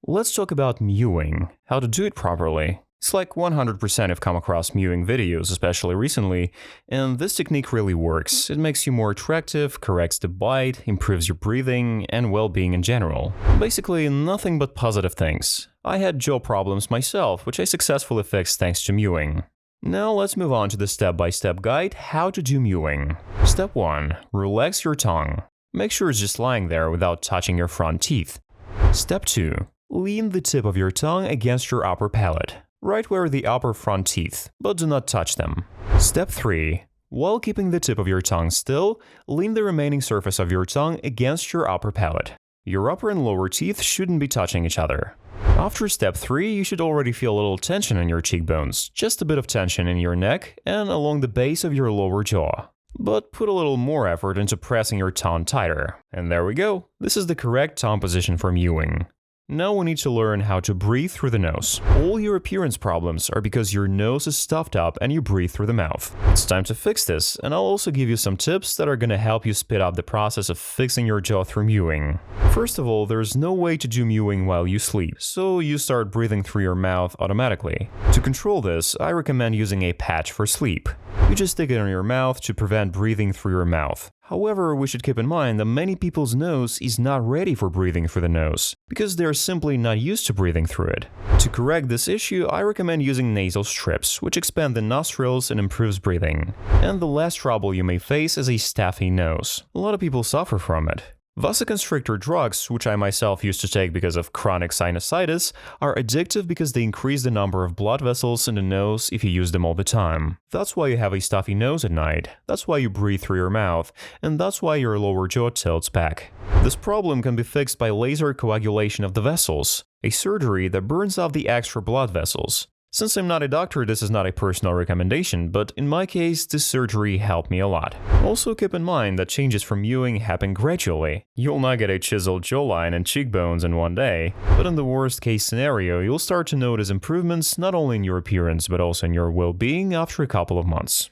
Let's talk about mewing, how to do it properly. It's like 100% I've come across mewing videos, especially recently, and this technique really works. It makes you more attractive, corrects the bite, improves your breathing, and well-being in general. Basically, nothing but positive things. I had jaw problems myself, which I successfully fixed thanks to mewing. Now let's move on to the step-by-step guide how to do mewing. Step 1. Relax your tongue. Make sure it's just lying there without touching your front teeth. Step 2. Lean the tip of your tongue against your upper palate, right where the upper front teeth, but do not touch them. Step 3. While keeping the tip of your tongue still, lean the remaining surface of your tongue against your upper palate. Your upper and lower teeth shouldn't be touching each other. After step 3, you should already feel a little tension in your cheekbones, just a bit of tension in your neck and along the base of your lower jaw. But put a little more effort into pressing your tongue tighter. And there we go. This is the correct tongue position for mewing. Now we need to learn how to breathe through the nose. All your appearance problems are because your nose is stuffed up and you breathe through the mouth. It's time to fix this, and I'll also give you some tips that are gonna help you speed up the process of fixing your jaw through mewing. First of all, there's no way to do mewing while you sleep, so you start breathing through your mouth automatically. To control this, I recommend using a patch for sleep. You just stick it in your mouth to prevent breathing through your mouth. However, we should keep in mind that many people's nose is not ready for breathing through the nose, because they're simply not used to breathing through it. To correct this issue, I recommend using nasal strips, which expand the nostrils and improves breathing. And the last trouble you may face is a stuffy nose. A lot of people suffer from it. Vasoconstrictor drugs, which I myself used to take because of chronic sinusitis, are addictive because they increase the number of blood vessels in the nose if you use them all the time. That's why you have a stuffy nose at night, that's why you breathe through your mouth, and that's why your lower jaw tilts back. This problem can be fixed by laser coagulation of the vessels, a surgery that burns off the extra blood vessels. Since I'm not a doctor, this is not a personal recommendation, but in my case, this surgery helped me a lot. Also keep in mind that changes from mewing happen gradually. You'll not get a chiseled jawline and cheekbones in one day, but in the worst case scenario, you'll start to notice improvements not only in your appearance but also in your well-being after a couple of months.